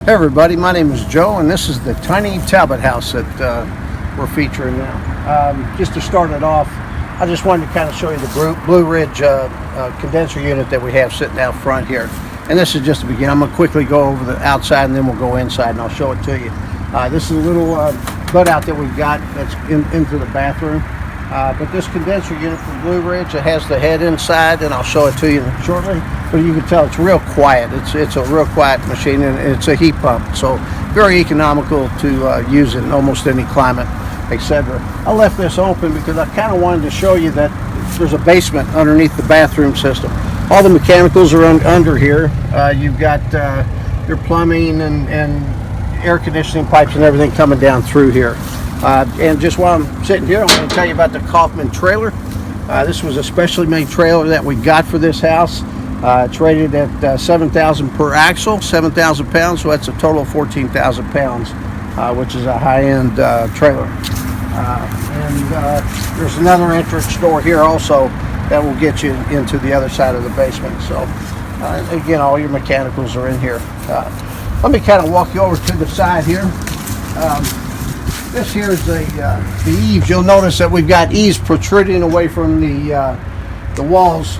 Hey everybody, my name is Joe, and this is the tiny Talbot house that we're featuring now. Just to start it off, I just wanted to kind of show you the Blue Ridge condenser unit that we have sitting out front here. And this is just the beginning. I'm going to quickly go over the outside and then we'll go inside and I'll show it to you. This is a little butt out that we've got that's into the bathroom. But this condenser unit from Blue Ridge, it has the head inside, and I'll show it to you shortly. But you can tell it's real quiet. It's a real quiet machine, and it's a heat pump, so very economical to use in almost any climate, etc. I left this open because I kind of wanted to show you that there's a basement underneath the bathroom system. All the mechanicals are under here. You've got your plumbing and air conditioning pipes and everything coming down through here. And just while I'm sitting here, I'm going to tell you about the Kaufman trailer. This was a specially made trailer that we got for this house. It's rated at 7,000 per axle, 7,000 pounds, so that's a total of 14,000 pounds, which is a high-end trailer. There's another entrance door here also that will get you into the other side of the basement. So again, all your mechanicals are in here. Let me kind of walk you over to the side here. This here is the eaves. You'll notice that we've got eaves protruding away from the walls.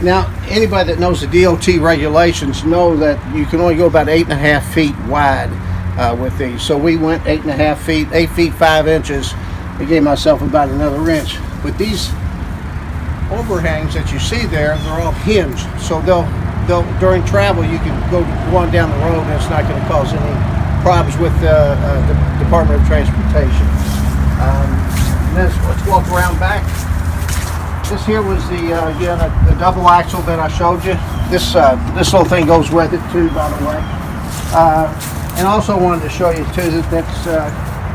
Now, anybody that knows the DOT regulations know that you can only go about 8.5 feet wide with these. So we went 8.5 feet, 8 feet 5 inches. I gave myself about another inch. But these overhangs that you see there, they're all hinged. So they'll during travel you can go on down the road and it's not going to cause any problems with the Department of Transportation. Let's walk around back. This here was the double axle that I showed you. This little thing goes with it too, by the way. And also wanted to show you too that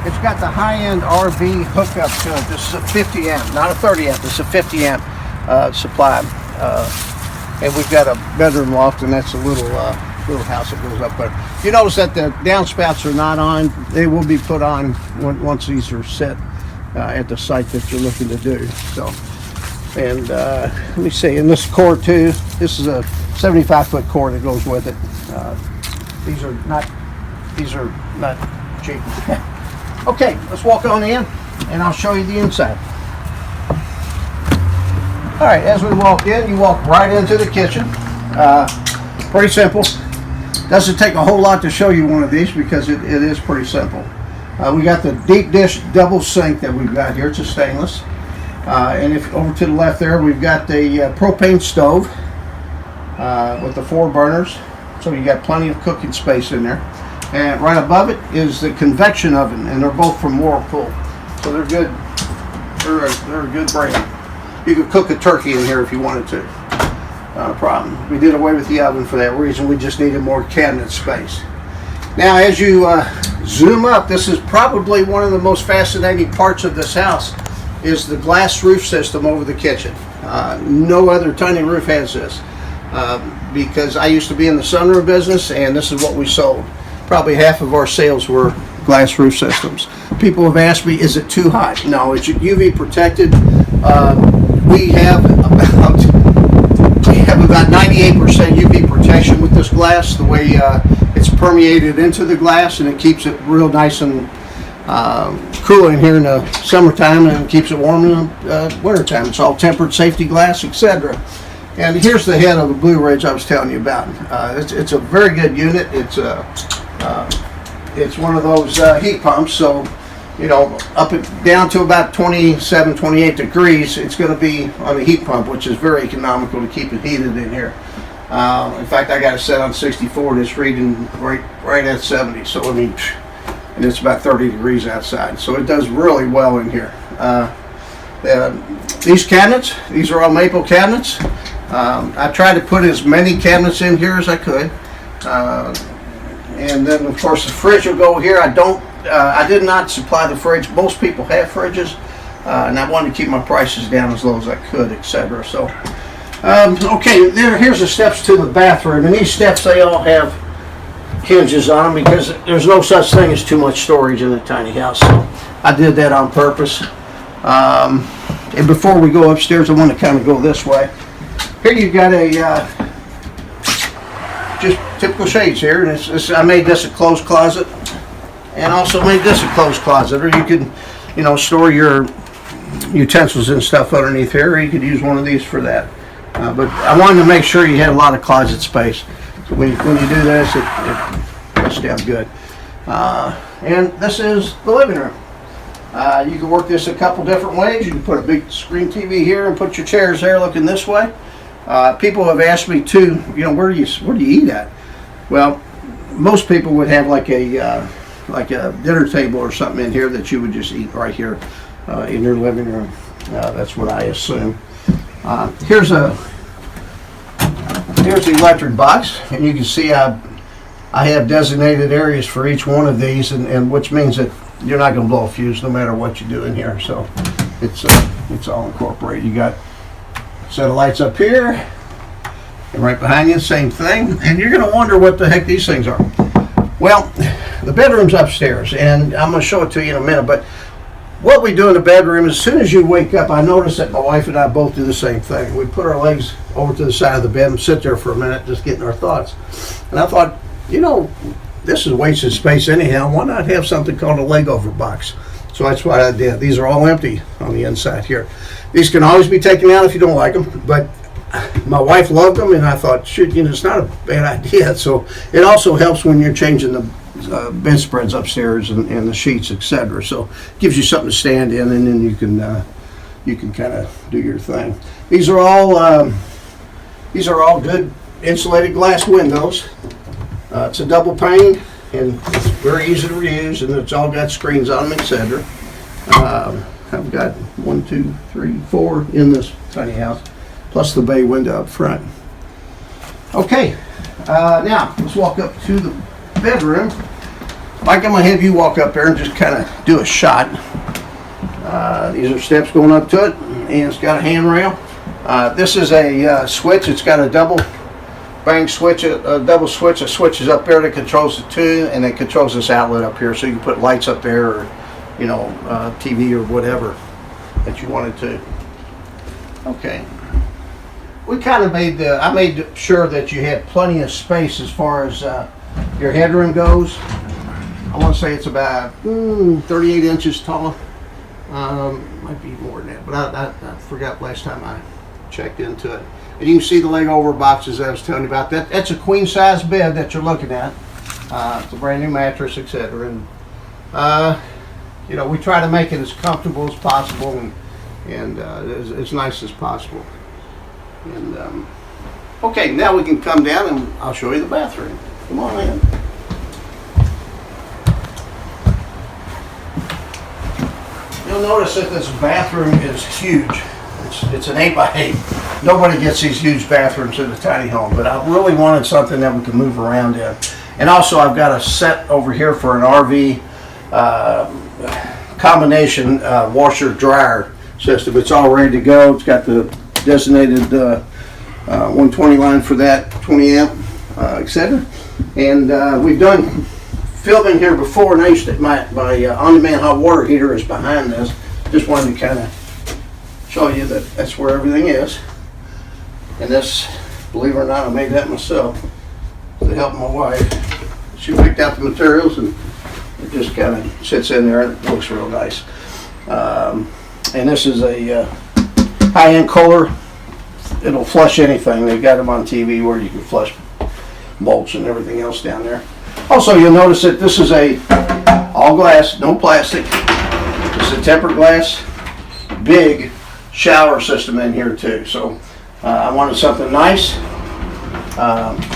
it's got the high-end RV hookup to it. This is a 50 amp, not a 30 amp. It's a 50 amp supply. And we've got a bedroom loft, and that's a little house that goes up there. You notice that the downspouts are not on. They will be put on once these are set at the site that you're looking to do. So, and let me see, in this core too, this is a 75-foot core that goes with it. These are not cheap. Okay, let's walk on in and I'll show you the inside. All right, as we walk in, you walk right into the kitchen. Pretty simple. Doesn't take a whole lot to show you one of these because it is pretty simple. We got the deep dish double sink that we've got here. It's a stainless. And if over to the left there, we've got the propane stove with the 4 burners. So you got plenty of cooking space in there. And right above it is the convection oven, and they're both from Whirlpool. So they're good. They're a good brand. You could cook a turkey in here if you wanted to. Not a problem. We did away with the oven for that reason. We just needed more cabinet space. Now, as you zoom up, this is probably one of the most fascinating parts of this house is the glass roof system over the kitchen. No other tiny roof has this because I used to be in the sunroom business, and this is what we sold. Probably half of our sales were glass roof systems. People have asked me, is it too hot? No, it's UV protected. We have about 98% UV protection with this glass, the way it's permeated into the glass, and it keeps it real nice and cool in here in the summertime and keeps it warm in the wintertime. It's all tempered safety glass, etc. And here's the head of the Blue Ridge I was telling you about. It's a very good unit. It's one of those heat pumps, so you know, up and down to about 27, 28 degrees, it's going to be on the heat pump, which is very economical to keep it heated in here. In fact, I got it set on 64 and it's reading right at 70. So I mean, and it's about 30 degrees outside. So it does really well in here. These cabinets, these are all maple cabinets. I tried to put as many cabinets in here as I could. And then of course the fridge will go here. I did not supply the fridge. Most people have fridges, and I wanted to keep my prices down as low as I could, etc. So, okay, here's the steps to the bathroom, and these steps, they all have hinges on them because there's no such thing as too much storage in a tiny house. So I did that on purpose. And before we go upstairs, I want to kind of go this way. Here you've got a just typical shades here, and I made this a clothes closet, and also made this a clothes closet, or you could, you know, store your utensils and stuff underneath here, or you could use one of these for that. But I wanted to make sure you had a lot of closet space. So when you do this, it goes down good. And this is the living room. You can work this a couple different ways. You can put a big screen TV here and put your chairs there looking this way. People have asked me too, you know, where do you eat at? Well, most people would have like a dinner table or something in here that you would just eat right here in your living room. That's what I assume. Here's the electric box, and you can see I have designated areas for each one of these, and which means that you're not going to blow a fuse no matter what you do in here. So it's all incorporated. You got a set of lights up here, and right behind you, same thing. And you're going to wonder what the heck these things are. Well, the bedroom's upstairs, and I'm going to show it to you in a minute. But what we do in the bedroom, as soon as you wake up, I notice that my wife and I both do the same thing. We put our legs over to the side of the bed and sit there for a minute, just getting our thoughts. And I thought, you know, this is wasted space anyhow. Why not have something called a leg over box? So that's what I did. These are all empty on the inside here. These can always be taken out if you don't like them, but my wife loved them, and I thought, shoot, you know, it's not a bad idea. So it also helps when you're changing the bedspreads upstairs and the sheets, etc. So it gives you something to stand in, and then you can kind of do your thing. These are all good insulated glass windows. It's a double pane, and it's very easy to reuse, and it's all got screens on them, etc. I've got 1, 2, 3, 4 in this tiny house, plus the bay window up front. Okay, now let's walk up to the bedroom. Mike, I'm going to have you walk up there and just kind of do a shot. These are steps going up to it, and it's got a handrail. This is a switch. It's got a double bang switch, a double switch. A switch is up there that controls the two, and it controls this outlet up here, so you can put lights up there, or, you know, TV or whatever that you wanted to. Okay. We kind of I made sure that you had plenty of space as far as your headroom goes. I want to say it's about 38 inches tall. Might be more than that, but I forgot last time I checked into it. And you can see the leg over boxes I was telling you about. That's a queen size bed that you're looking at. It's a brand new mattress, etc. And you know, we try to make it as comfortable as possible and as nice as possible. And okay, now we can come down and I'll show you the bathroom. Come on in. You'll notice that this bathroom is huge. It's an 8x8. Nobody gets these huge bathrooms in a tiny home, but I really wanted something that we could move around in. And also I've got a set over here for an RV combination washer dryer system. It's all ready to go. It's got the designated 120 line for that, 20 amp, etc. And we've done filming here before, and I used to, my on-demand hot water heater is behind this. Just wanted to kind of show you that that's where everything is. And this, believe it or not, I made that myself with the help of my wife. She picked out the materials, and it just kind of sits in there and it looks real nice. And this is a high-end Kohler. It'll flush anything. They've got them on TV where you can flush bolts and everything else down there. Also, you'll notice that this is a all glass, no plastic. It's a tempered glass, big shower system in here too. So I wanted something nice,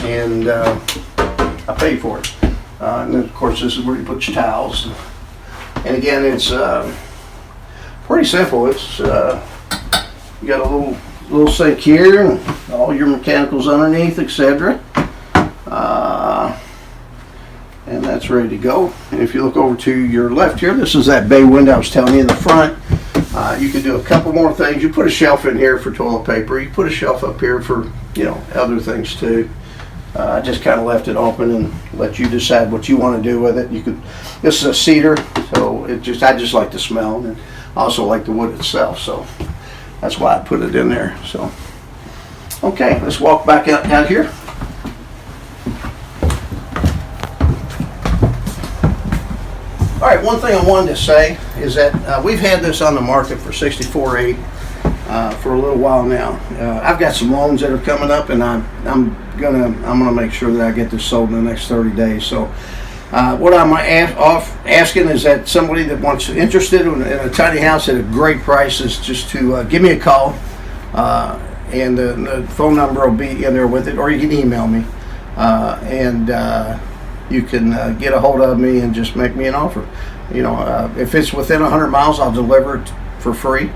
and I paid for it. And then, of course, this is where you put your towels. And again, it's pretty simple. It's you got a little sink here, and all your mechanicals underneath, etc. And that's ready to go. And if you look over to your left here, this is that bay window I was telling you in the front. You can do a couple more things. You put a shelf in here for toilet paper. You put a shelf up here for, you know, other things too. I just kind of left it open and let you decide what you want to do with it. You could. This is a cedar, so I just like the smell, and I also like the wood itself. So that's why I put it in there. So okay, let's walk back out here. right, one thing I wanted to say is that we've had this on the market for 64.8 for a little while now. I've got some loans that are coming up, and I'm gonna make sure that I get this sold in the next 30 days. So what I'm asking is that somebody that wants interested in a tiny house at a great price is just to give me a call, and the phone number will be in there with it, or you can email me, and you can get a hold of me and just make me an offer. You know, if it's within 100 miles, I'll deliver it for free.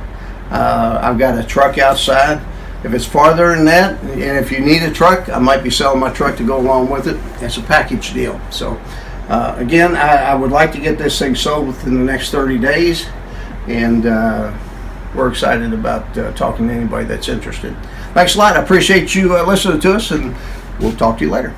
I've got a truck outside. If it's farther than that, and if you need a truck, I might be selling my truck to go along with it. It's a package deal. So again, I would like to get this thing sold within the next 30 days, and we're excited about talking to anybody that's interested. Thanks a lot. I appreciate you listening to us, and we'll talk to you later.